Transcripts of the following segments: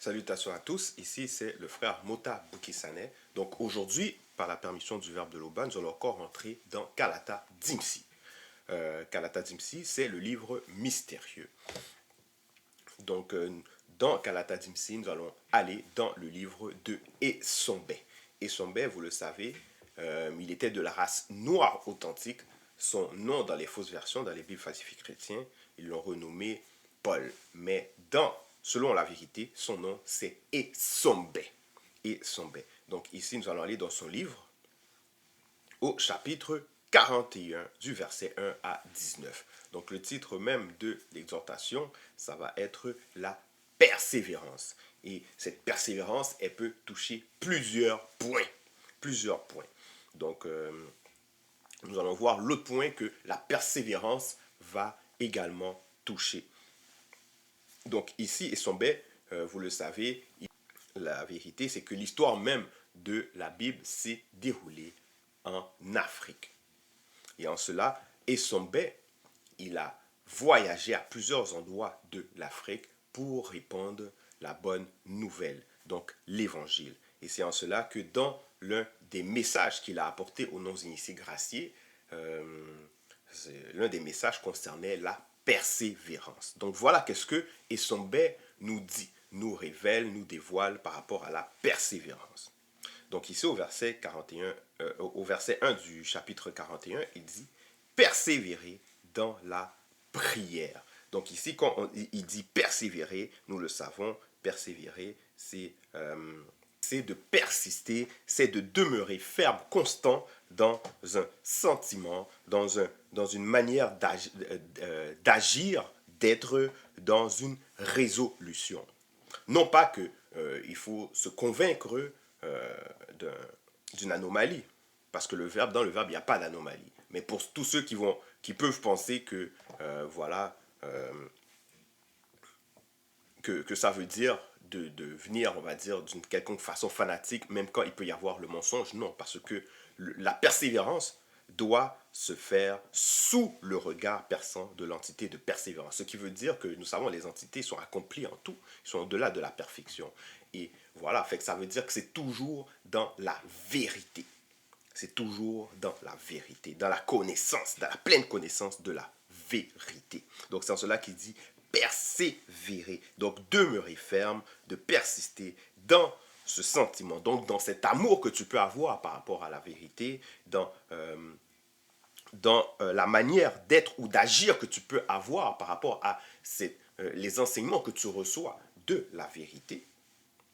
Salutations à tous, ici c'est le frère Mota Boukissane. Donc aujourd'hui, par la permission du Verbe de l'Aube, nous allons encore entrer dans Kalata Dimsi. Kalata Dimsi, c'est le livre mystérieux. Donc dans Kalata Dimsi, nous allons aller dans le livre de Essombe. Essombe, vous le savez, il était de la race noire authentique. Son nom dans les fausses versions, dans les Bibles falsifiées chrétiennes, ils l'ont renommé Paul. Mais selon la vérité, son nom c'est Essombe. Essombe. Donc ici, nous allons aller dans son livre au chapitre 41 du verset 1 à 19. Donc le titre même de l'exhortation, ça va être la persévérance. Et cette persévérance, elle peut toucher plusieurs points. Plusieurs points. Donc nous allons voir l'autre point que la persévérance va également toucher. Donc ici, Essombe, vous le savez, la vérité, c'est que l'histoire même de la Bible s'est déroulée en Afrique. Et en cela, Essombe, il a voyagé à plusieurs endroits de l'Afrique pour répandre la bonne nouvelle, donc l'évangile. Et c'est en cela que dans l'un des messages qu'il a apportés aux non-initiés graciés, l'un des messages concernait la persévérance. Donc voilà qu'est-ce que Essombe nous dit, nous révèle, nous dévoile par rapport à la persévérance. Donc ici au verset 41, au verset 1 du chapitre 41, il dit persévérer dans la prière. Donc ici, quand il dit persévérer, nous le savons, persévérer, c'est de persister, c'est de demeurer ferme, constant dans un sentiment, dans une manière d'agir, d'être dans une résolution. Non pas que il faut se convaincre d'une anomalie, parce que dans le verbe, il n'y a pas d'anomalie. Mais pour tous ceux qui peuvent penser que voilà que ça veut dire de venir, on va dire, d'une quelconque façon fanatique, même quand il peut y avoir le mensonge, non, parce que la persévérance doit se faire sous le regard perçant de l'entité de persévérance. Ce qui veut dire que nous savons les entités sont accomplies en tout, sont au-delà de la perfection. Et voilà, fait que ça veut dire que c'est toujours dans la vérité. C'est toujours dans la vérité, dans la connaissance, dans la pleine connaissance de la vérité. Donc c'est en cela qu'il dit persévérer. Donc demeurer ferme, de persister dans ce sentiment, donc dans cet amour que tu peux avoir par rapport à la vérité, dans la manière d'être ou d'agir que tu peux avoir par rapport à les enseignements que tu reçois de la vérité.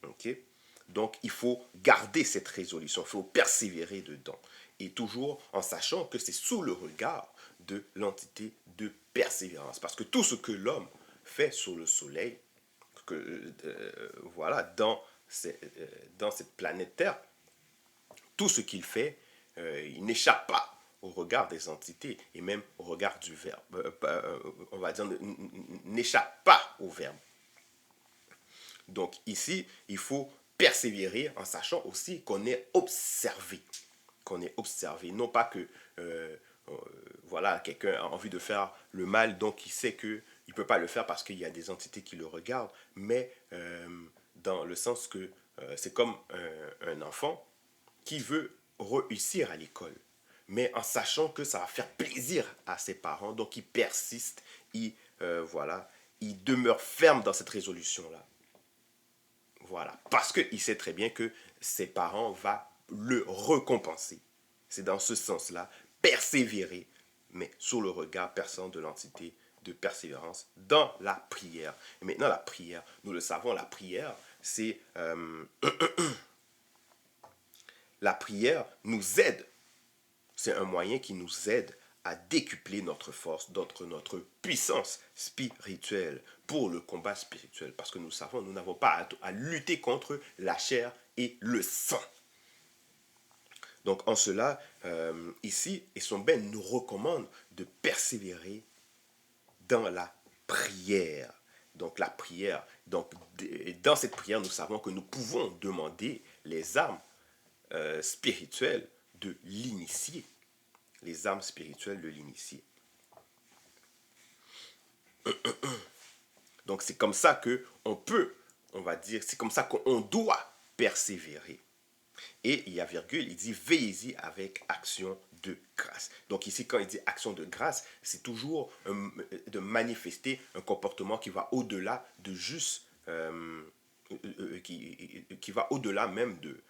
Okay? Donc, il faut garder cette résolution, il faut persévérer dedans. Et toujours en sachant que c'est sous le regard de l'entité de persévérance. Parce que tout ce que l'homme fait sur le soleil, voilà, dans cette planète Terre, tout ce qu'il fait, il n'échappe pas au regard des entités et même au regard du verbe. On va dire, n'échappe pas au verbe. Donc ici, il faut persévérer en sachant aussi qu'on est observé. Qu'on est observé. Non pas que voilà, quelqu'un a envie de faire le mal, donc il sait qu'il ne peut pas le faire parce qu'il y a des entités qui le regardent, mais dans le sens que c'est comme un enfant qui veut réussir à l'école, mais en sachant que ça va faire plaisir à ses parents, donc il persiste, voilà, il demeure ferme dans cette résolution-là. Voilà, parce qu'il sait très bien que ses parents vont le récompenser. C'est dans ce sens-là, persévérer, mais sous le regard perçant de l'entité de persévérance dans la prière. Et maintenant, la prière, nous le savons, la prière, c'est... la prière nous aide. C'est un moyen qui nous aide à décupler notre force, notre puissance spirituelle pour le combat spirituel. Parce que nous savons, nous n'avons pas à lutter contre la chair et le sang. Donc en cela, ici, Essombe nous recommande de persévérer dans la prière. Donc la prière, donc dans cette prière, nous savons que nous pouvons demander les armes spirituelles de l'initié. Les armes spirituelles de l'initié. Donc c'est comme ça qu'on peut on va dire, c'est comme ça qu'on doit persévérer. Et il y a virgule, il dit veillez-y avec action de grâce. Donc ici, quand il dit action de grâce, c'est toujours de manifester un comportement qui va au-delà de juste, qui va au-delà même de,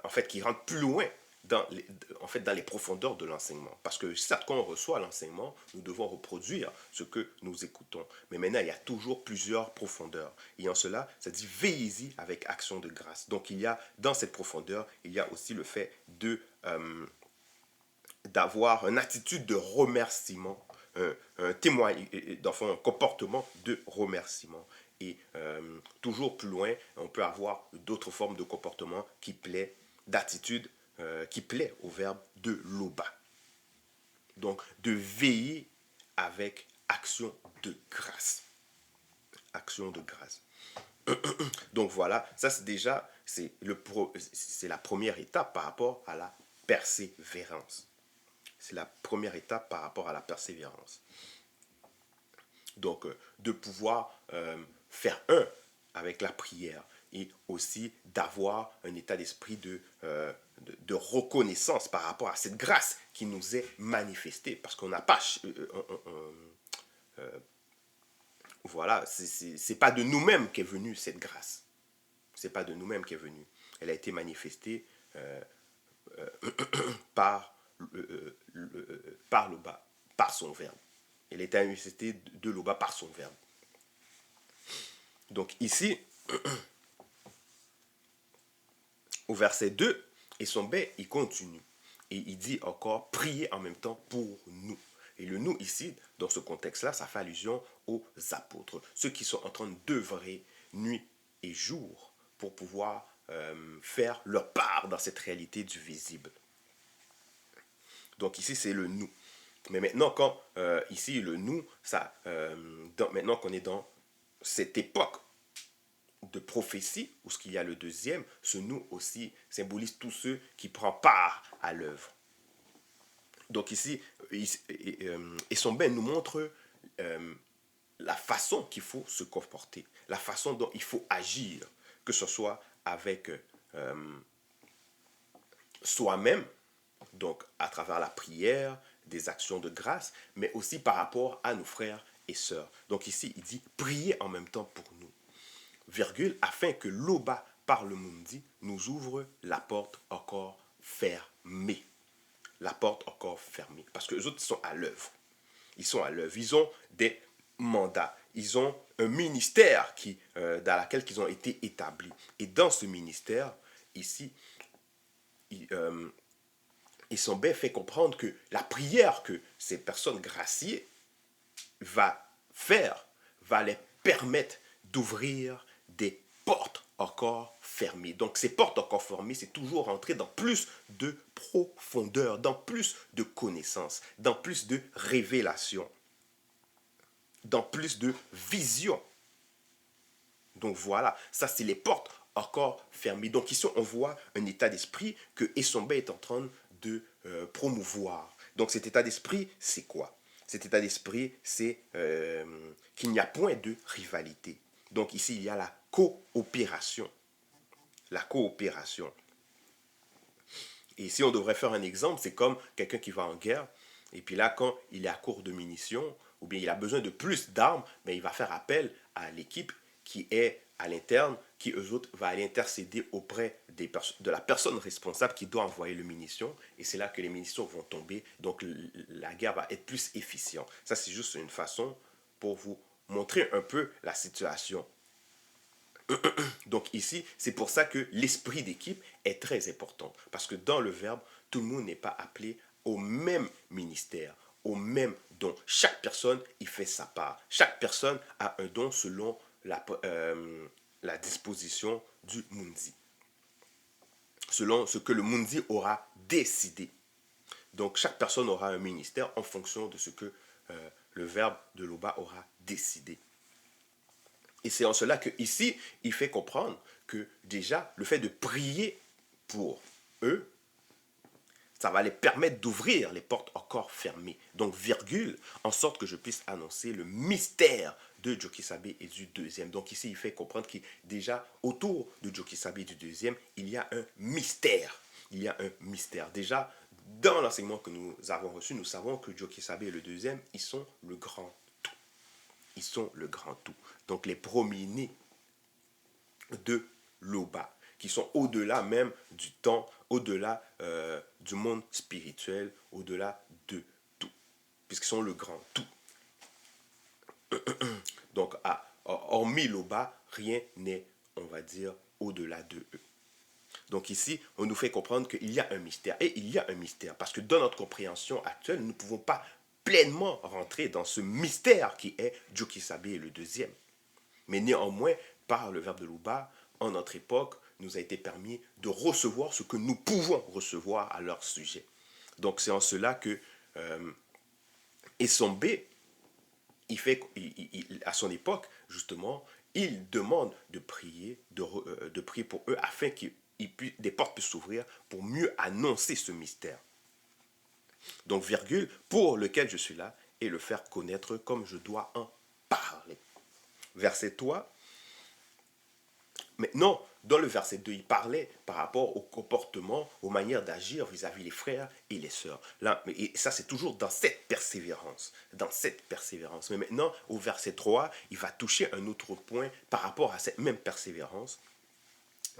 en fait, qui rentre plus loin dans les profondeurs de l'enseignement. Parce que certes, quand on reçoit l'enseignement, nous devons reproduire ce que nous écoutons. Mais maintenant, il y a toujours plusieurs profondeurs. Et en cela, ça dit veillez-y avec action de grâce. Donc, il y a, dans cette profondeur, il y a aussi le fait d'avoir une attitude de remerciement, un témoignage, un comportement de remerciement. Et toujours plus loin, on peut avoir d'autres formes de comportement qui plaît, d'attitude qui plaît au verbe de loba. Donc, de veiller avec action de grâce. Action de grâce. Donc voilà, ça c'est déjà, c'est la première étape par rapport à la persévérance. C'est la première étape par rapport à la persévérance. Donc, de pouvoir faire un avec la prière et aussi d'avoir un état d'esprit de reconnaissance par rapport à cette grâce qui nous est manifestée. Parce qu'on n'a pas... voilà, c'est pas de nous-mêmes qu'est venue cette grâce. C'est pas de nous-mêmes qu'est venue. Elle a été manifestée par le bas, par son verbe. Elle est manifestée de l'Oba par son verbe. Donc ici, au verset 2, et son B, il continue. Et il dit encore, priez en même temps pour nous. Et le nous ici, dans ce contexte-là, ça fait allusion aux apôtres. Ceux qui sont en train d'œuvrer nuit et jour pour pouvoir faire leur part dans cette réalité du visible. Donc ici, c'est le nous. Mais maintenant, quand ici, le nous, maintenant qu'on est dans cette époque de prophétie, où ce qu'il y a le deuxième, ce nous aussi symbolise tous ceux qui prennent part à l'œuvre. Donc ici, Essomben nous montre la façon qu'il faut se comporter, la façon dont il faut agir, que ce soit avec soi-même, donc à travers la prière, des actions de grâce, mais aussi par rapport à nos frères et sœurs. Donc ici, il dit, priez en même temps pour nous, virgule, afin que l'Oba par le Mundi nous ouvre la porte encore fermée. La porte encore fermée. Parce que les autres sont à l'œuvre. Ils sont à l'œuvre. Ils ont des mandats. Ils ont un ministère dans lequel ils ont été établis. Et dans ce ministère, ici, ils sont bien fait comprendre que la prière que ces personnes graciées va faire va les permettre d'ouvrir des portes encore fermées. Donc ces portes encore fermées, c'est toujours rentrer dans plus de profondeur, dans plus de connaissances, dans plus de révélations, dans plus de vision. Donc voilà, ça c'est les portes encore fermées. Donc ici on voit un état d'esprit que Essombe est en train de promouvoir. Donc cet état d'esprit, c'est quoi? Cet état d'esprit, c'est qu'il n'y a point de rivalité. Donc ici, il y a la coopération. La coopération. Et ici, on devrait faire un exemple, c'est comme quelqu'un qui va en guerre, et puis là, quand il est à court de munitions, ou bien il a besoin de plus d'armes, ben, il va faire appel à l'équipe qui est à l'interne, qui eux autres va aller intercéder auprès de la personne responsable qui doit envoyer les munitions, et c'est là que les munitions vont tomber, donc la guerre va être plus efficiente. Ça, c'est juste une façon pour vous montrer un peu la situation. Donc ici, c'est pour ça que l'esprit d'équipe est très important, parce que dans le verbe, tout le monde n'est pas appelé au même ministère, au même don. Chaque personne y fait sa part. Chaque personne a un don selon la disposition du Mundi, selon ce que le Mundi aura décidé. Donc chaque personne aura un ministère en fonction de ce que le verbe de l'Oba aura décidé. Et c'est en cela que ici, il fait comprendre que déjà, le fait de prier pour eux, ça va les permettre d'ouvrir les portes encore fermées. Donc, virgule, en sorte que je puisse annoncer le mystère de Jokisabe et du deuxième. Donc ici, il fait comprendre que déjà, autour de Jokisabe et du deuxième, il y a un mystère. Il y a un mystère. Déjà, dans l'enseignement que nous avons reçu, nous savons que Jokisabe et le deuxième, ils sont le grand tout. Ils sont le grand tout. Donc les premiers-nés de l'Oba, qui sont au-delà même du temps, au-delà du monde spirituel, au-delà de tout, puisqu'ils sont le grand tout. Donc, hormis l'Oba, rien n'est, on va dire, au-delà de eux. Donc ici, on nous fait comprendre qu'il y a un mystère. Et il y a un mystère, parce que dans notre compréhension actuelle, nous ne pouvons pas pleinement rentrer dans ce mystère qui est Jokisabe et le deuxième. Mais néanmoins, par le verbe de l'Uba, en notre époque, nous a été permis de recevoir ce que nous pouvons recevoir à leur sujet. Donc c'est en cela que Essombe, à son époque, justement, il demande de prier, de prier pour eux afin que des portes puissent s'ouvrir pour mieux annoncer ce mystère. Donc, virgule, pour lequel je suis là, et le faire connaître comme je dois en parler. Verset 3. Maintenant, dans le verset 2, il parlait par rapport au comportement, aux manières d'agir vis-à-vis les frères et les sœurs. Là, et ça, c'est toujours dans cette persévérance. Dans cette persévérance. Mais maintenant, au verset 3, il va toucher un autre point par rapport à cette même persévérance.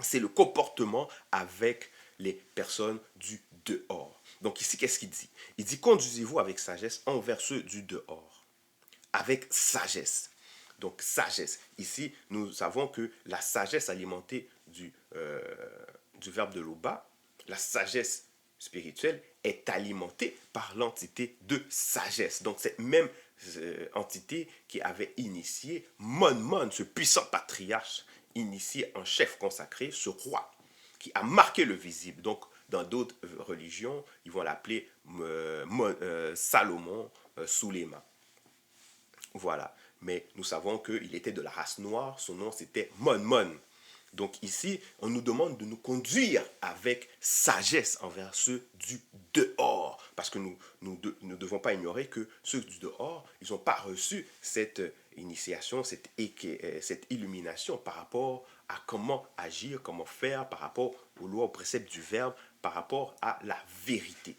C'est le comportement avec les personnes du dehors. Donc ici, qu'est-ce qu'il dit? Il dit, conduisez-vous avec sagesse envers ceux du dehors. Avec sagesse. Donc, sagesse. Ici, nous savons que la sagesse alimentée du verbe de l'Oba, la sagesse spirituelle, est alimentée par l'entité de sagesse. Donc, cette même entité qui avait initié Mon, ce puissant patriarche, initié en chef consacré, ce roi, qui a marqué le visible. Donc, dans d'autres religions, ils vont l'appeler Salomon Soulema. Voilà. Mais nous savons qu'il était de la race noire, son nom c'était Mon. Donc ici, on nous demande de nous conduire avec sagesse envers ceux du dehors. Parce que nous ne devons pas ignorer que ceux du dehors, ils n'ont pas reçu cette initiation, cette illumination par rapport à comment agir, comment faire, par rapport aux lois, aux préceptes du verbe, par rapport à la vérité.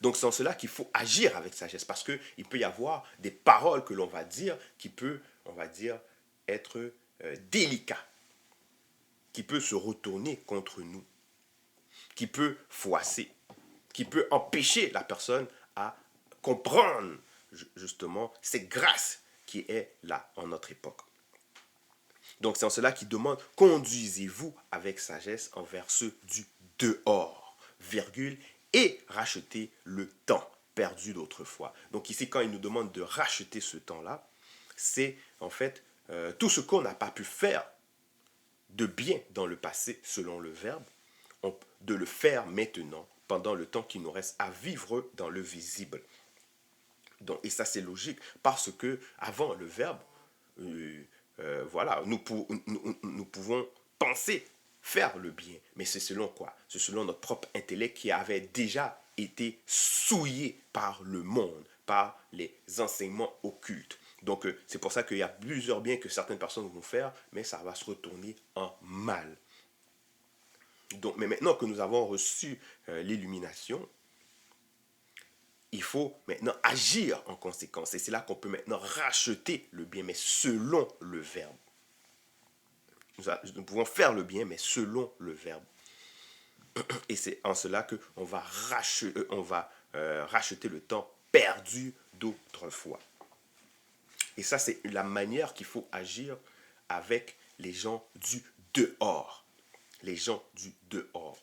Donc c'est en cela qu'il faut agir avec sagesse, parce qu'il peut y avoir des paroles que l'on va dire qui peut, on va dire, être délicat, qui peut se retourner contre nous, qui peut froisser, qui peut empêcher la personne à comprendre justement cette grâce qui est là en notre époque. Donc c'est en cela qu'il demande, conduisez-vous avec sagesse envers ceux du dehors, virgule, et racheter le temps perdu d'autrefois. Donc ici, quand il nous demande de racheter ce temps-là, c'est en fait tout ce qu'on n'a pas pu faire de bien dans le passé, selon le verbe, de le faire maintenant, pendant le temps qui nous reste à vivre dans le visible. Donc, et ça, c'est logique, parce que avant le verbe, voilà, nous pouvons penser faire le bien. Mais c'est selon quoi? C'est selon notre propre intellect qui avait déjà été souillé par le monde, par les enseignements occultes. Donc c'est pour ça qu'il y a plusieurs biens que certaines personnes vont faire, mais ça va se retourner en mal. Donc, mais maintenant que nous avons reçu l'illumination, il faut maintenant agir en conséquence. Et c'est là qu'on peut maintenant racheter le bien, mais selon le verbe. Nous pouvons faire le bien, mais selon le verbe. Et c'est en cela qu'on va racheter le temps perdu d'autrefois. Et ça, c'est la manière qu'il faut agir avec les gens du dehors. Les gens du dehors.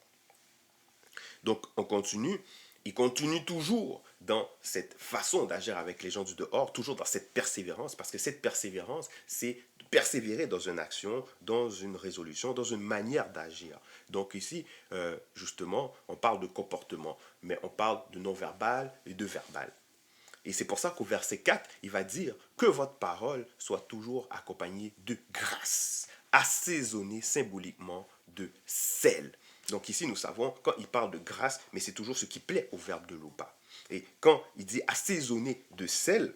Donc, on continue. Il continue toujours dans cette façon d'agir avec les gens du dehors, toujours dans cette persévérance, parce que cette persévérance, c'est persévérer dans une action, dans une résolution, dans une manière d'agir. Donc ici, justement, on parle de comportement, mais on parle de non-verbal et de verbal. Et c'est pour ça qu'au verset 4, il va dire que votre parole soit toujours accompagnée de grâce, assaisonnée symboliquement de sel. Donc ici, nous savons, quand il parle de grâce, mais c'est toujours ce qui plaît au verbe de l'Oba. Et quand il dit assaisonner de sel,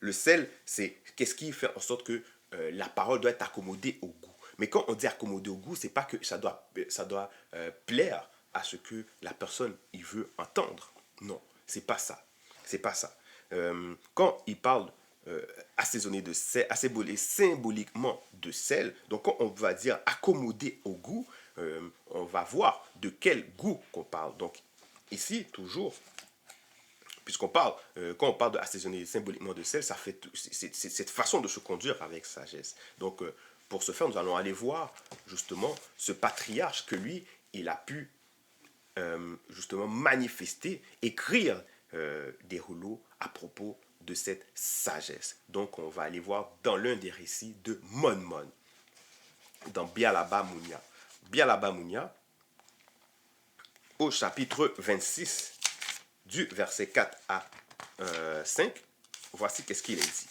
Le sel, c'est qu'est-ce qui fait en sorte que la parole doit être accommodée au goût. Mais quand on dit accommodée au goût, c'est pas que ça doit plaire à ce que la personne il veut entendre. Non, c'est pas ça. C'est pas ça. Quand il parle assaisonner de sel, assembler symboliquement de sel, donc quand on va dire accommoder au goût, on va voir de quel goût qu'on parle. Donc ici, toujours, puisqu'on parle, quand on parle d'assaisonner symboliquement de sel, ça fait c'est cette façon de se conduire avec sagesse. Donc, pour ce faire, nous allons aller voir justement ce patriarche que lui, il a pu justement manifester, écrire des rouleaux à propos de cette sagesse. Donc, on va aller voir dans l'un des récits de Mon, dans Bialaba Mounia. Bialaba Mounia, au chapitre 26, du verset 4 à 5, voici qu'est-ce qu'il est dit.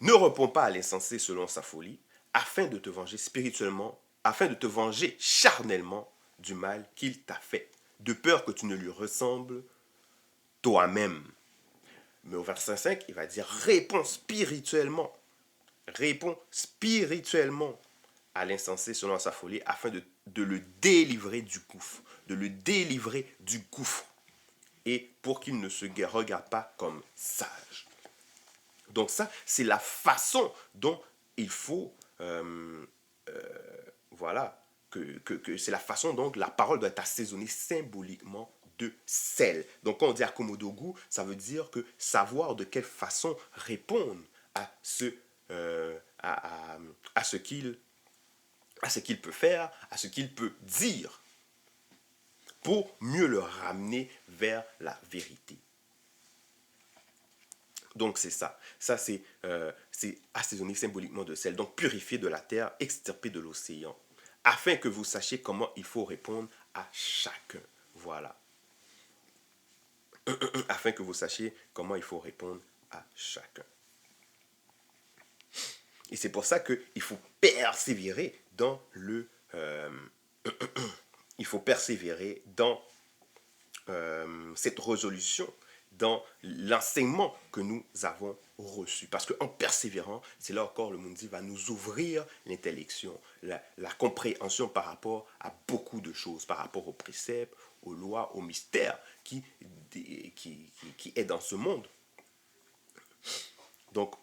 Ne réponds pas à l'insensé selon sa folie, afin de te venger spirituellement, afin de te venger charnellement du mal qu'il t'a fait, de peur que tu ne lui ressembles toi-même. Mais au verset 5, il va dire réponds spirituellement à l'insensé selon sa folie, afin de le délivrer du gouffre, et pour qu'il ne se regarde pas comme sage. Donc ça, c'est la façon dont il faut, voilà, c'est la façon dont la parole doit être assaisonnée symboliquement de sel. Donc quand on dit accommoder au goût, ça veut dire que savoir de quelle façon répondre à ce qu'il peut faire, à ce qu'il peut dire, pour mieux le ramener vers la vérité. Donc c'est ça. Ça, c'est assaisonner symboliquement de sel. Donc purifier de la terre, extirper de l'océan. Afin que vous sachiez comment il faut répondre à chacun. Voilà. Afin que vous sachiez comment il faut répondre à chacun. Et c'est pour ça qu'il faut persévérer dans il faut persévérer dans cette résolution, dans l'enseignement que nous avons reçu. Parce qu'en persévérant, c'est là encore le Mundi va nous ouvrir l'intellection, la compréhension par rapport à beaucoup de choses, par rapport aux préceptes, aux lois, aux mystères qui est dans ce monde. Donc,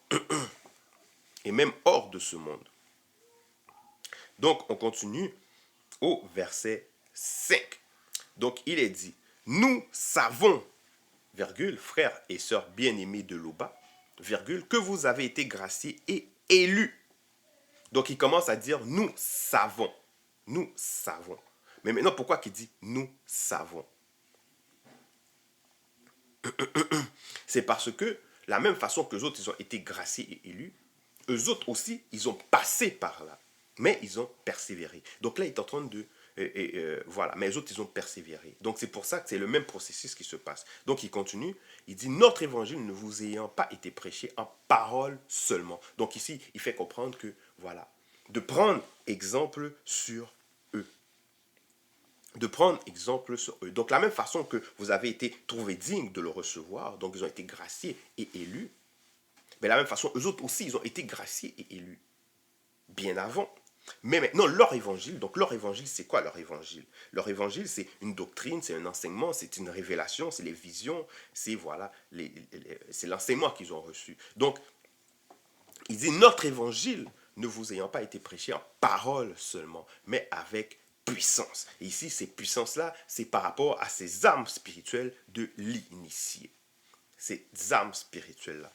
et même hors de ce monde. Donc, on continue au verset 5. Donc, il est dit, nous savons, virgule, frères et sœurs bien-aimés de Loba, virgule, que vous avez été graciés et élus. Donc, il commence à dire, nous savons. Nous savons. Mais maintenant, pourquoi il dit, nous savons? C'est parce que, la même façon que les autres, ils ont été graciés et élus, eux autres aussi, ils ont passé par là. Mais ils ont persévéré. Donc là, il est en train de... voilà, mais les autres, ils ont persévéré. Donc c'est pour ça que c'est le même processus qui se passe. Donc il continue, il dit, notre évangile ne vous ayant pas été prêché en parole seulement. Donc ici, il fait comprendre que, voilà, de prendre exemple sur eux. De prendre exemple sur eux. Donc la même façon que vous avez été trouvés dignes de le recevoir, donc ils ont été graciés et élus, mais de la même façon, eux autres aussi, ils ont été graciés et élus bien avant. Mais maintenant, leur évangile, donc leur évangile, c'est quoi leur évangile? Leur évangile, c'est une doctrine, c'est un enseignement, c'est une révélation, c'est les visions, c'est voilà, c'est l'enseignement qu'ils ont reçu. Donc, il dit, notre évangile ne vous ayant pas été prêché en parole seulement, mais avec puissance. Et ici, ces puissances-là, c'est par rapport à ces armes spirituelles de l'initié. Ces armes spirituelles-là.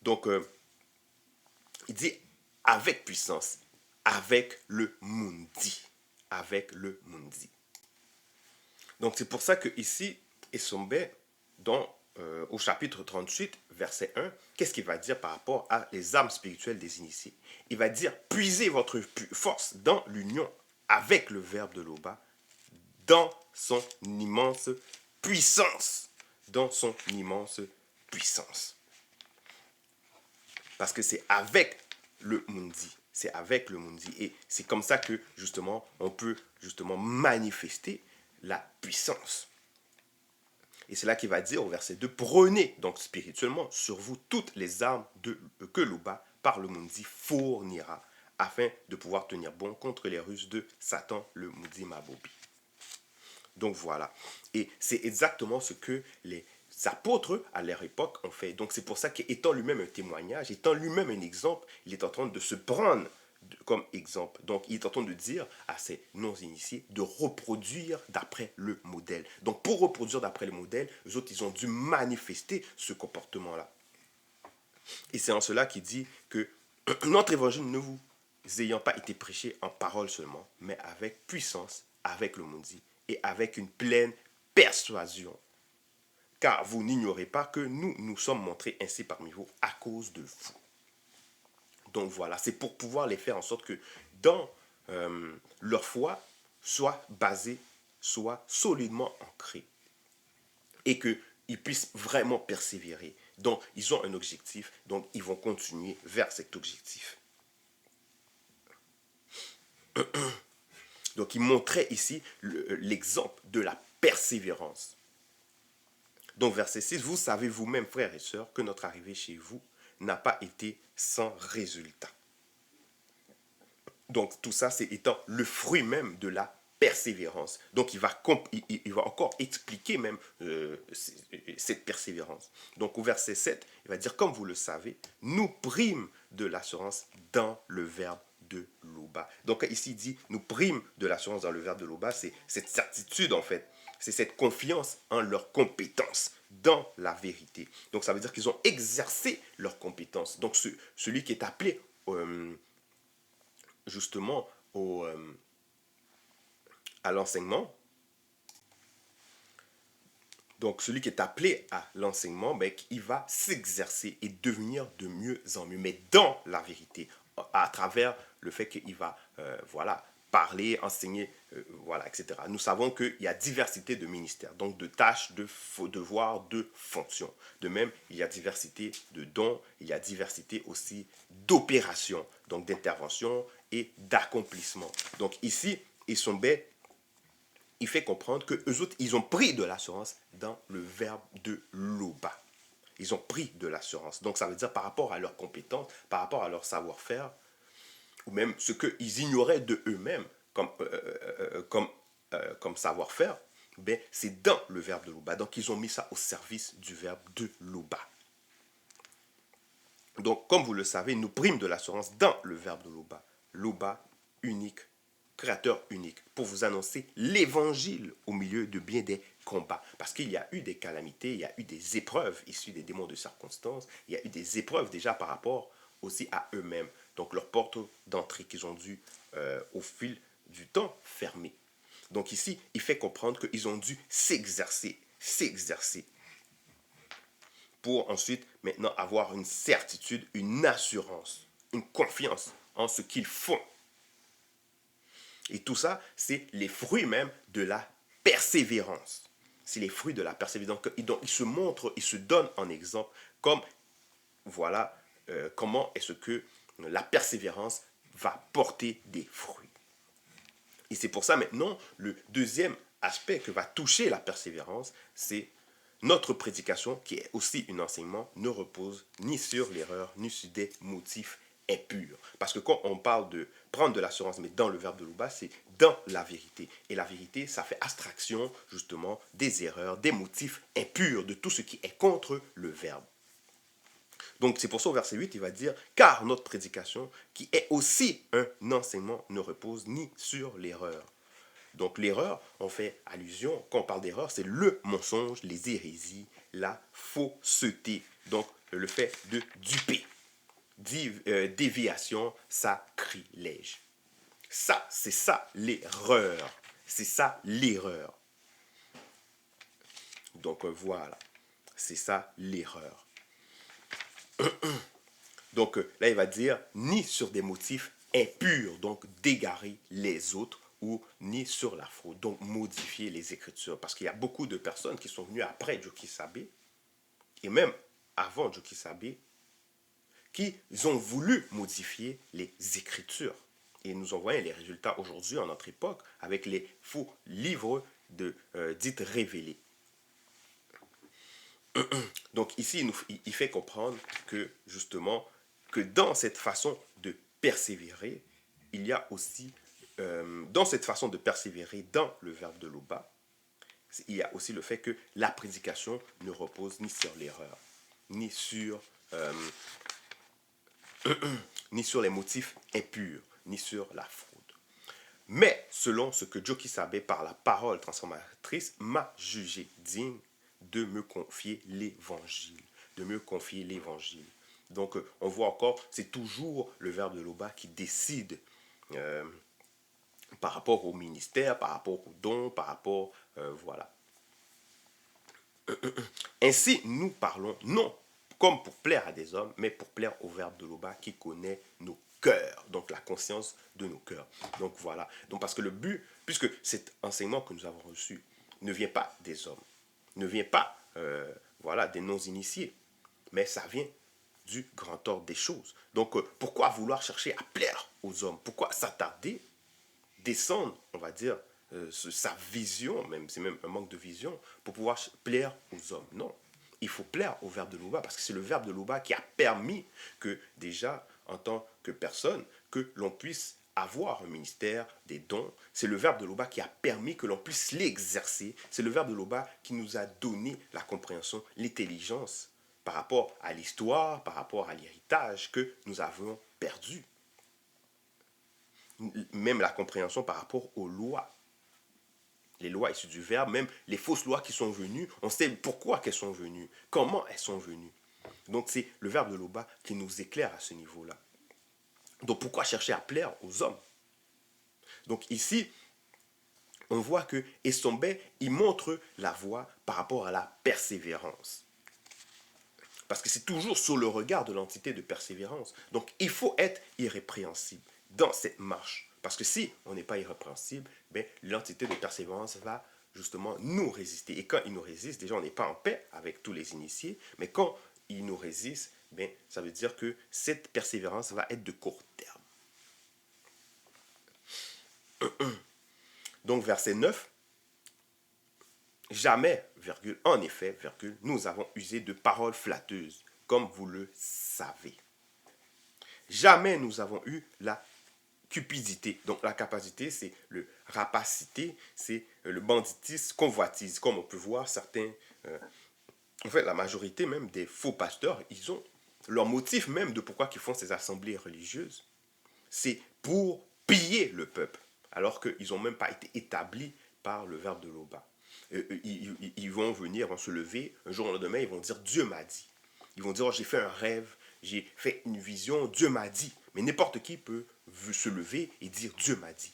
Donc, il dit avec puissance, avec le mundi. Avec le mundi. Donc, c'est pour ça que ici, Essombe, au chapitre 38, verset 1, qu'est-ce qu'il va dire par rapport à les armes spirituelles des initiés? Il va dire, puisez votre force dans l'union avec le Verbe de l'Oba, dans son immense puissance. Dans son immense puissance. Parce que c'est avec le mundi. C'est avec le mundi. Et c'est comme ça que, justement, on peut, justement, manifester la puissance. Et c'est là qu'il va dire au verset 2, prenez donc spirituellement sur vous toutes les armes que l'Oba, par le Mundi, fournira, afin de pouvoir tenir bon contre les ruses de Satan, le Mundi Mabobi. Donc voilà. Et c'est exactement ce que les apôtres à leur époque ont fait. Donc c'est pour ça qu'étant lui-même un témoignage, étant lui-même un exemple, il est en train de se prendre comme exemple. Donc il est en train de dire à ces non-initiés de reproduire d'après le modèle. Donc pour reproduire d'après le modèle, eux autres, ils ont dû manifester ce comportement-là. Et c'est en cela qu'il dit que notre évangile ne vous ayant pas été prêché en parole seulement, mais avec puissance, avec le Mundi, et avec une pleine persuasion. Car vous n'ignorez pas que nous nous sommes montrés ainsi parmi vous à cause de vous. Donc voilà, c'est pour pouvoir les faire en sorte que dans leur foi soit basée, soit solidement ancrée. Et qu'ils puissent vraiment persévérer. Donc ils ont un objectif, donc ils vont continuer vers cet objectif. Donc il montrait ici l'exemple de la persévérance. Donc verset 6, vous savez vous-même, frères et sœurs, que notre arrivée chez vous n'a pas été sans résultat. Donc tout ça, c'est étant le fruit même de la persévérance. Donc il va encore expliquer même cette persévérance. Donc au verset 7, il va dire, comme vous le savez, nous prîmes de l'assurance dans le verbe de l'Oba. Donc ici il dit, nous prîmes de l'assurance dans le verbe de l'Oba, c'est cette certitude en fait. C'est cette confiance en leurs compétences dans la vérité. Donc ça veut dire qu'ils ont exercé leurs compétences. Donc celui qui est appelé justement à l'enseignement, donc celui qui est appelé à l'enseignement, ben, il va s'exercer et devenir de mieux en mieux, mais dans la vérité, à travers le fait qu'il va voilà, parler, enseigner, voilà, etc. Nous savons qu'il y a diversité de ministères, donc de tâches, de devoirs, de fonctions. De même, il y a diversité de dons, il y a diversité aussi d'opérations, donc d'intervention et d'accomplissement. Donc ici, Issombé, il fait comprendre que eux autres, ils ont pris de l'assurance dans le verbe de l'Oba. Ils ont pris de l'assurance. Donc ça veut dire par rapport à leurs compétences, par rapport à leur savoir-faire, ou même ce qu'ils ignoraient de eux-mêmes comme savoir-faire, ben, c'est dans le verbe de l'Oba. Donc ils ont mis ça au service du verbe de l'Oba. Donc comme vous le savez, nous prîmes de l'assurance dans le verbe de l'Oba. L'Oba unique, créateur unique, pour vous annoncer l'évangile au milieu de bien des combats. Parce qu'il y a eu des calamités, il y a eu des épreuves issues des démons de circonstances, il y a eu des épreuves déjà par rapport aussi à eux-mêmes. Donc leur porte d'entrée qu'ils ont dû, au fil du temps, fermer. Donc ici, il fait comprendre qu'ils ont dû s'exercer pour ensuite maintenant avoir une certitude, une assurance, une confiance en ce qu'ils font. Et tout ça, c'est les fruits même de la persévérance. C'est les fruits de la persévérance. Donc, ils se montrent, ils se donnent en exemple comme, voilà, comment est-ce que la persévérance va porter des fruits. Et c'est pour ça maintenant, le deuxième aspect que va toucher la persévérance, c'est notre prédication, qui est aussi un enseignement, ne repose ni sur l'erreur, ni sur des motifs impurs. Parce que quand on parle de prendre de l'assurance, mais dans le verbe de l'Oba, c'est dans la vérité. Et la vérité, ça fait abstraction, justement, des erreurs, des motifs impurs, de tout ce qui est contre le verbe. Donc c'est pour ça au verset 8, il va dire, car notre prédication, qui est aussi un enseignement, ne repose ni sur l'erreur. Donc l'erreur, on fait allusion, quand on parle d'erreur, c'est le mensonge, les hérésies, la fausseté. Donc le fait de duper. Déviation, sacrilège. Ça, c'est ça l'erreur. C'est ça l'erreur. Donc voilà, c'est ça l'erreur. Donc là, il va dire, ni sur des motifs impurs, donc d'égarer les autres, ou ni sur la fraude, donc modifier les Écritures. Parce qu'il y a beaucoup de personnes qui sont venues après Joki Sabé, et même avant Joki Sabé, qui ont voulu modifier les Écritures. Et nous en voyons les résultats aujourd'hui, en notre époque, avec les faux livres dites révélées. Donc ici, il fait comprendre que justement, que dans cette façon de persévérer, il y a aussi, dans cette façon de persévérer dans le verbe de Loba, il y a aussi le fait que la prédication ne repose ni sur l'erreur, ni sur, euh, ni sur les motifs impurs, ni sur la fraude. Mais selon ce que Joki Sabe, par la parole transformatrice, m'a jugé digne de me confier l'évangile. De me confier l'évangile. Donc, on voit encore, c'est toujours le verbe de Loba qui décide euh, par rapport au ministère, par rapport au don, par rapport, voilà. Ainsi, nous parlons non comme pour plaire à des hommes, mais pour plaire au verbe de Loba qui connaît nos cœurs, donc la conscience de nos cœurs. Donc voilà. Donc parce que le but, puisque cet enseignement que nous avons reçu ne vient pas des hommes, ne vient pas voilà, des non-initiés, mais ça vient du grand ordre des choses. Donc pourquoi vouloir chercher à plaire aux hommes? Pourquoi s'attarder, descendre, on va dire, sa vision, même c'est même un manque de vision, pour pouvoir plaire aux hommes? Non, il faut plaire au verbe de Loba, parce que c'est le verbe de Loba qui a permis que déjà, en tant que personne, que l'on puisse avoir un ministère, des dons. C'est le verbe de Loba qui a permis que l'on puisse l'exercer. C'est le verbe de Loba qui nous a donné la compréhension, l'intelligence par rapport à l'histoire, par rapport à l'héritage que nous avons perdu. Même la compréhension par rapport aux lois. Les lois issues du verbe, même les fausses lois qui sont venues, on sait pourquoi qu'elles sont venues, comment elles sont venues. Donc c'est le verbe de Loba qui nous éclaire à ce niveau-là. Donc pourquoi chercher à plaire aux hommes? Donc ici, on voit que Essombe, il montre la voie par rapport à la persévérance. Parce que c'est toujours sur le regard de l'entité de persévérance. Donc il faut être irrépréhensible dans cette marche. Parce que si on n'est pas irrépréhensible, ben, l'entité de persévérance va justement nous résister. Et quand il nous résiste, déjà on n'est pas en paix avec tous les initiés, mais quand il nous résiste, ben, ça veut dire que cette persévérance va être de court terme. Donc verset 9, jamais, virgule, en effet, virgule, nous avons usé de paroles flatteuses, comme vous le savez. Jamais nous avons eu la cupidité. Donc la capacité, c'est le rapacité, c'est le banditisme, convoitise. Comme on peut voir, certains, en fait la majorité même des faux pasteurs, ils ont leur motif même de pourquoi ils font ces assemblées religieuses. C'est pour piller le peuple, alors qu'ils n'ont même pas été établis par le verbe de Loba. Ils vont venir, vont se lever, un jour au lendemain, ils vont dire Dieu m'a dit. Ils vont dire oh, j'ai fait un rêve, j'ai fait une vision, Dieu m'a dit. Mais n'importe qui peut se lever et dire Dieu m'a dit.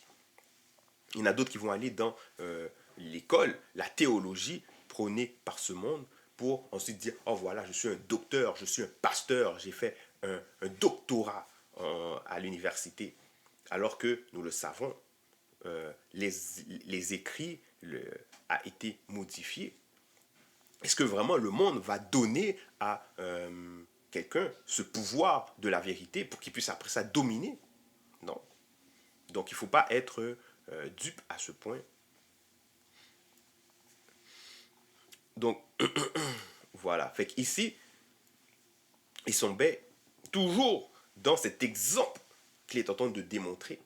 Il y en a d'autres qui vont aller dans l'école, la théologie prônée par ce monde pour ensuite dire oh voilà, je suis un docteur, je suis un pasteur, j'ai fait un doctorat à l'université. Alors que nous le savons, les écrits a été modifié. Est-ce que vraiment le monde va donner à quelqu'un ce pouvoir de la vérité pour qu'il puisse après ça dominer? Non. Donc il ne faut pas être dupe à ce point. Donc voilà. Fait qu'ici, ils sont bêtes, toujours dans cet exemple qu'il est en train de démontrer,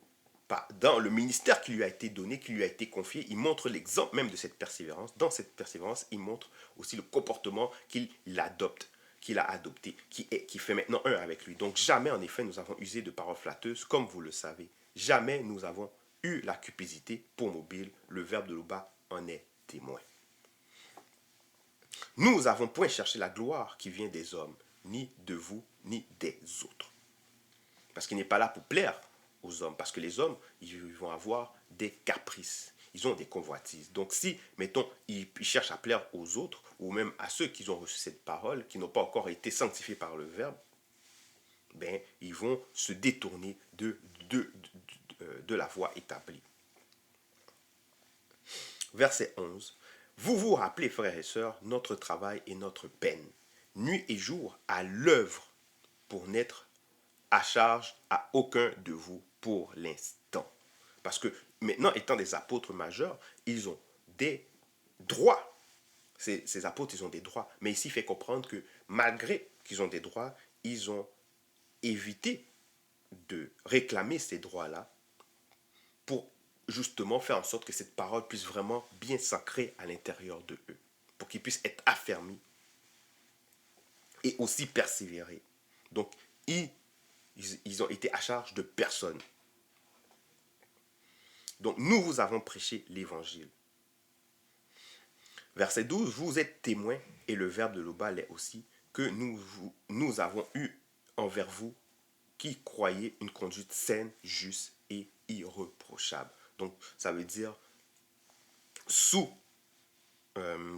dans le ministère qui lui a été donné, qui lui a été confié, il montre l'exemple même de cette persévérance. Dans cette persévérance, il montre aussi le comportement qu'il adopte, qu'il a adopté, qui fait maintenant un avec lui. Donc jamais, en effet, nous avons usé de paroles flatteuses, comme vous le savez. Jamais nous avons eu la cupidité pour mobile. Le verbe de Loba en est témoin. Nous n'avons point cherché la gloire qui vient des hommes, ni de vous, ni des autres. Parce qu'il n'est pas là pour plaire aux hommes. Parce que les hommes, ils vont avoir des caprices. Ils ont des convoitises. Donc si, mettons, ils cherchent à plaire aux autres, ou même à ceux qui ont reçu cette parole, qui n'ont pas encore été sanctifiés par le Verbe, ben, ils vont se détourner de la voie établie. Verset 11. Vous vous rappelez, frères et sœurs, notre travail et notre peine, nuit et jour, à l'œuvre, pour n'être à charge à aucun de vous pour l'instant. Parce que maintenant, étant des apôtres majeurs, ils ont des droits. Ces apôtres, ils ont des droits. Mais ici, il fait comprendre que malgré qu'ils ont des droits, ils ont évité de réclamer ces droits-là pour justement faire en sorte que cette parole puisse vraiment bien s'ancrer à l'intérieur de eux, pour qu'ils puissent être affermis et aussi persévérer. Donc, ils ont été à charge de personne. Donc, nous vous avons prêché l'évangile. Verset 12, vous êtes témoins, et le verbe de l'Oba l'est aussi, que nous avons eu envers vous qui croyez une conduite saine, juste et irréprochable. Donc, ça veut dire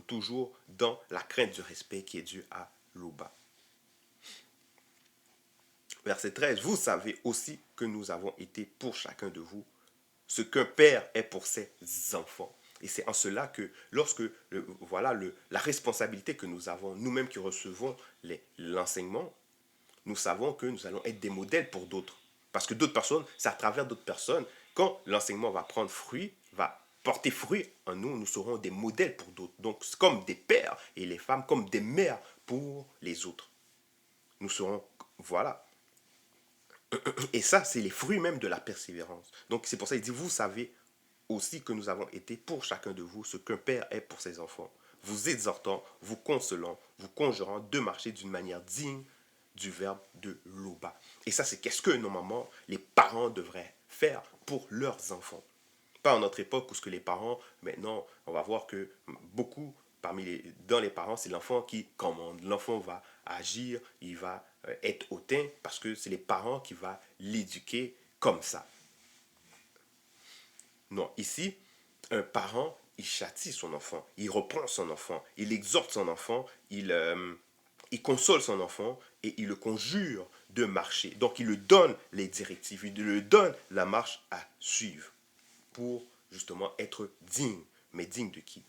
toujours dans la crainte du respect qui est dû à l'Oba. Verset 13, vous savez aussi que nous avons été pour chacun de vous ce qu'un père est pour ses enfants. Et c'est en cela que lorsque, la responsabilité que nous avons, nous-mêmes qui recevons l'enseignement, nous savons que nous allons être des modèles pour d'autres. Parce que d'autres personnes, c'est à travers d'autres personnes, quand l'enseignement va prendre fruit, va porter fruit en nous, nous serons des modèles pour d'autres. Donc, comme des pères et les femmes, comme des mères pour les autres. Nous serons, voilà. Et ça, c'est les fruits même de la persévérance. Donc, c'est pour ça qu'il dit, vous savez aussi que nous avons été pour chacun de vous ce qu'un père est pour ses enfants, vous exhortant, vous consolant, vous conjurant de marcher d'une manière digne du verbe de l'Oba. Et ça, c'est qu'est-ce que normalement les parents devraient faire pour leurs enfants. Pas en notre époque où ce que les parents, maintenant, on va voir que beaucoup dans les parents, c'est l'enfant qui commande. L'enfant va agir, il va être hautain parce que c'est les parents qui vont l'éduquer comme ça. Non, ici, un parent, il châtie son enfant, il reprend son enfant, il exhorte son enfant, il console son enfant et il le conjure de marcher. Donc, il lui donne les directives, il lui donne la marche à suivre pour justement être digne. Mais digne de qui?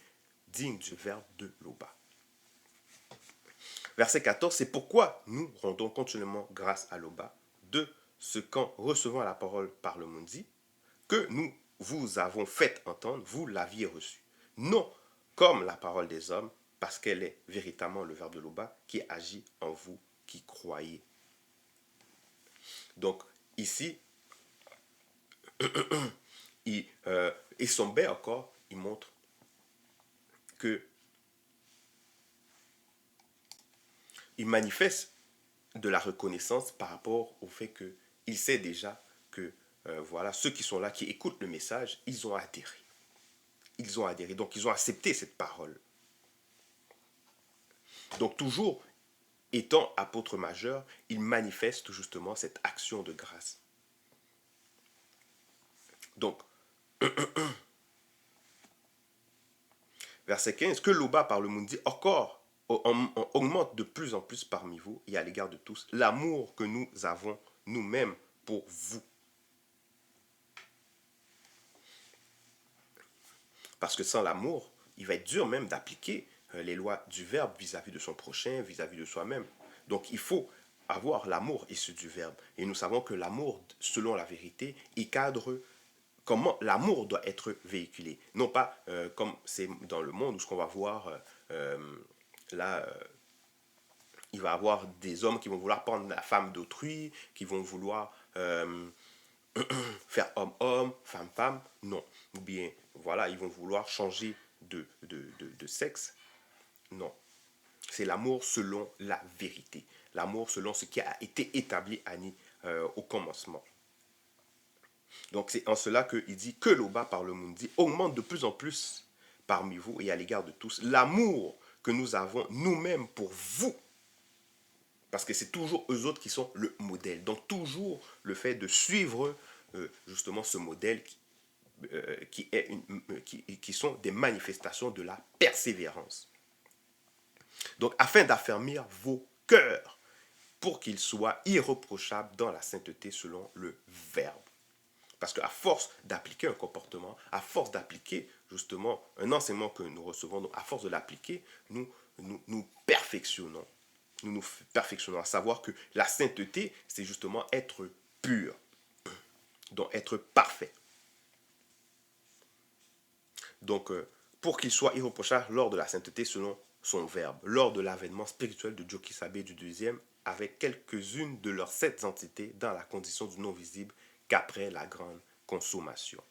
Digne du verbe de l'Oba. Verset 14, c'est pourquoi nous rendons continuellement grâce à l'Oba de ce qu'en recevant la parole par le Mundi, que nous vous avons fait entendre, vous l'aviez reçu. Non comme la parole des hommes, parce qu'elle est véritablement le verbe de l'Oba qui agit en vous qui croyez. Donc, ici, et Sombé encore, il montre que il manifeste de la reconnaissance par rapport au fait qu'il sait déjà que ceux qui sont là, qui écoutent le message, ils ont adhéré. Ils ont adhéré, donc ils ont accepté cette parole. Donc toujours, étant apôtre majeur, il manifeste justement cette action de grâce. Donc, verset 15, que l'Oba par le monde dit encore augmente de plus en plus parmi vous et à l'égard de tous l'amour que nous avons nous-mêmes pour vous. Parce que sans l'amour, il va être dur même d'appliquer les lois du verbe vis-à-vis de son prochain, vis-à-vis de soi-même. Donc il faut avoir l'amour issu du verbe. Et nous savons que l'amour, selon la vérité, il cadre comment l'amour doit être véhiculé. Non pas comme c'est dans le monde où ce qu'on va voir là, il va y avoir des hommes qui vont vouloir prendre la femme d'autrui, qui vont vouloir faire homme-homme, femme-femme. Non. Ou bien, voilà, ils vont vouloir changer de sexe. Non. C'est l'amour selon la vérité. L'amour selon ce qui a été établi au commencement. Donc c'est en cela qu'il dit que l'Oba par le Mundi augmente de plus en plus parmi vous et à l'égard de tous l'amour que nous avons nous-mêmes pour vous. Parce que c'est toujours eux autres qui sont le modèle. Donc toujours le fait de suivre justement ce modèle qui sont des manifestations de la persévérance. Donc afin d'affermir vos cœurs pour qu'ils soient irréprochables dans la sainteté selon le Verbe. Parce qu'à force d'appliquer un comportement, à force d'appliquer justement un enseignement que nous recevons, donc à force de l'appliquer, nous perfectionnons. Nous perfectionnons, à savoir que la sainteté, c'est justement être pur, donc être parfait. Donc, pour qu'il soit irréprochable lors de la sainteté selon son verbe, lors de l'avènement spirituel de Jokisabé du deuxième, avec quelques-unes de leurs 7 entités dans la condition du non visible qu'après la grande consommation.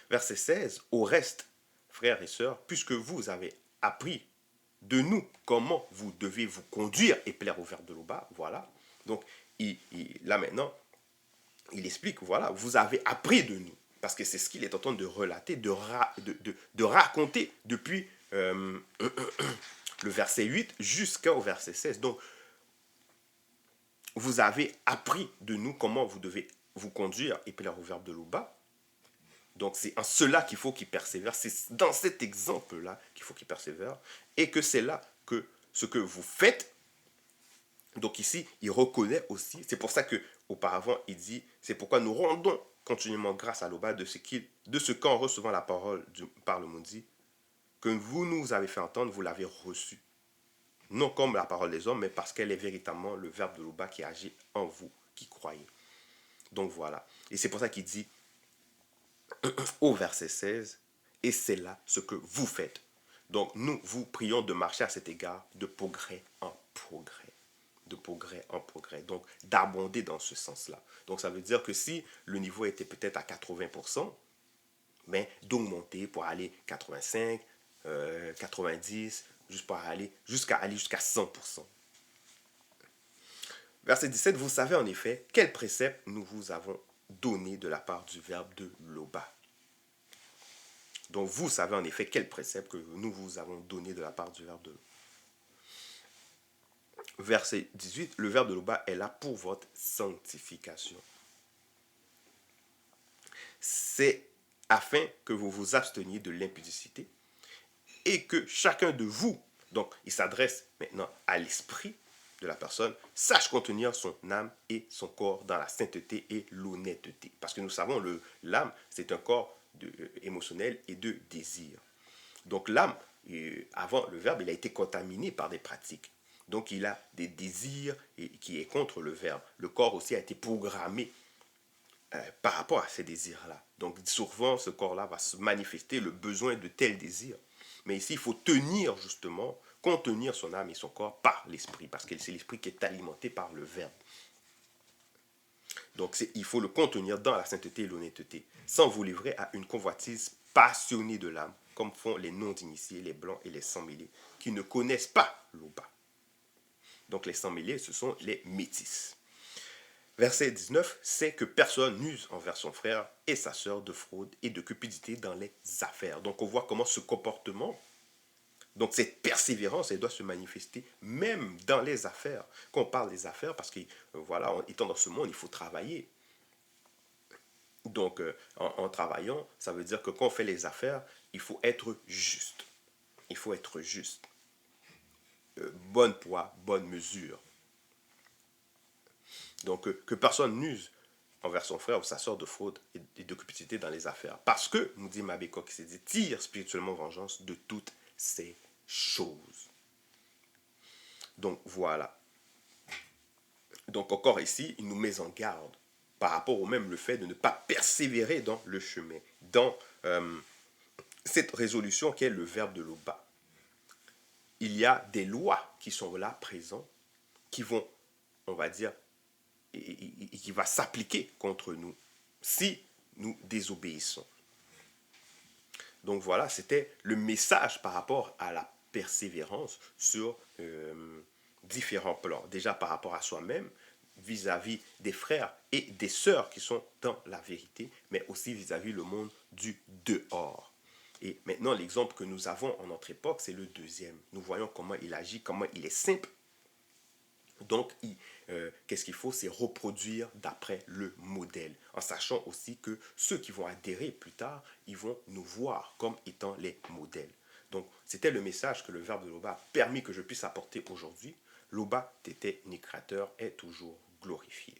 Verset 16. Au reste, frères et sœurs, puisque vous avez appris de nous comment vous devez vous conduire et plaire au verbe de l'Oba, voilà. Donc, là maintenant, il explique, voilà, vous avez appris de nous. Parce que c'est ce qu'il est en train de relater, de raconter depuis le verset 8 jusqu'au verset 16. Donc, vous avez appris de nous comment vous devez vous conduire et plaire au verbe de l'Oba. Donc, c'est en cela qu'il faut qu'il persévère. C'est dans cet exemple-là qu'il faut qu'il persévère. Et que c'est là que ce que vous faites. Donc ici, il reconnaît aussi. C'est pour ça qu'auparavant, il dit, c'est pourquoi nous rendons continuellement grâce à l'Oba de ce qu'en recevant la parole par le maudit, que vous nous avez fait entendre, vous l'avez reçu. Non comme la parole des hommes, mais parce qu'elle est véritablement le verbe de l'Oba qui agit en vous, qui croyez. Donc voilà. Et c'est pour ça qu'il dit au verset 16, et c'est là ce que vous faites. Donc nous vous prions de marcher à cet égard de progrès en progrès. De progrès en progrès. Donc d'abonder dans ce sens-là. Donc ça veut dire que si le niveau était peut-être à 80%, mais d'augmenter pour aller 85, 90, jusqu'à aller jusqu'à 100%. Verset 17, vous savez en effet quel précepte nous vous avons donné de la part du verbe de l'Oba. Donc vous savez en effet quel précepte que nous vous avons donné de la part du verbe de l'Oba. Verset 18, le verbe de l'Oba est là pour votre sanctification. C'est afin que vous vous absteniez de l'impudicité et que chacun de vous, donc il s'adresse maintenant à l'esprit de la personne, sache contenir son âme et son corps dans la sainteté et l'honnêteté. Parce que nous savons, l'âme, c'est un corps émotionnel et de désir. Donc l'âme, avant le verbe, il a été contaminé par des pratiques. Donc il a des désirs qui est contre le verbe. Le corps aussi a été programmé par rapport à ces désirs-là. Donc souvent, ce corps-là va se manifester le besoin de tels désirs. Mais ici, il faut tenir justement, contenir son âme et son corps par l'esprit, parce que c'est l'esprit qui est alimenté par le verbe. Donc il faut le contenir dans la sainteté et l'honnêteté, sans vous livrer à une convoitise passionnée de l'âme, comme font les non-initiés, les blancs et les sans-mêlés, qui ne connaissent pas l'Oba. Donc les sans-mêlés, ce sont les métis. Verset 19, c'est que personne n'use envers son frère et sa sœur de fraude et de cupidité dans les affaires. Donc on voit comment ce comportement, donc cette persévérance, elle doit se manifester même dans les affaires. Quand on parle des affaires, parce que voilà, étant dans ce monde, il faut travailler. Donc en travaillant, ça veut dire que quand on fait les affaires, il faut être juste. Il faut être juste. Bonne poids, bonne mesure. Donc, que personne n'use envers son frère ou sa soeur de fraude et de cupidité dans les affaires. Parce que, nous dit Mabécoq, qui s'est dit, tire spirituellement vengeance de toutes ces choses. Donc, voilà. Donc, encore ici, il nous met en garde par rapport au même le fait de ne pas persévérer dans le chemin, dans cette résolution qui est le verbe de l'Oba. Il y a des lois qui sont là présentes, qui vont, on va dire, et qui va s'appliquer contre nous si nous désobéissons. Donc voilà, c'était le message par rapport à la persévérance sur différents plans. Déjà par rapport à soi-même, vis-à-vis des frères et des sœurs qui sont dans la vérité, mais aussi vis-à-vis le monde du dehors. Et maintenant, l'exemple que nous avons en notre époque, c'est le deuxième. Nous voyons comment il agit, comment il est simple. Donc, qu'est-ce qu'il faut? C'est reproduire d'après le modèle, en sachant aussi que ceux qui vont adhérer plus tard, ils vont nous voir comme étant les modèles. Donc, c'était le message que le verbe de l'Oba a permis que je puisse apporter aujourd'hui. L'Oba, Tété, Nikrateur, est toujours glorifié.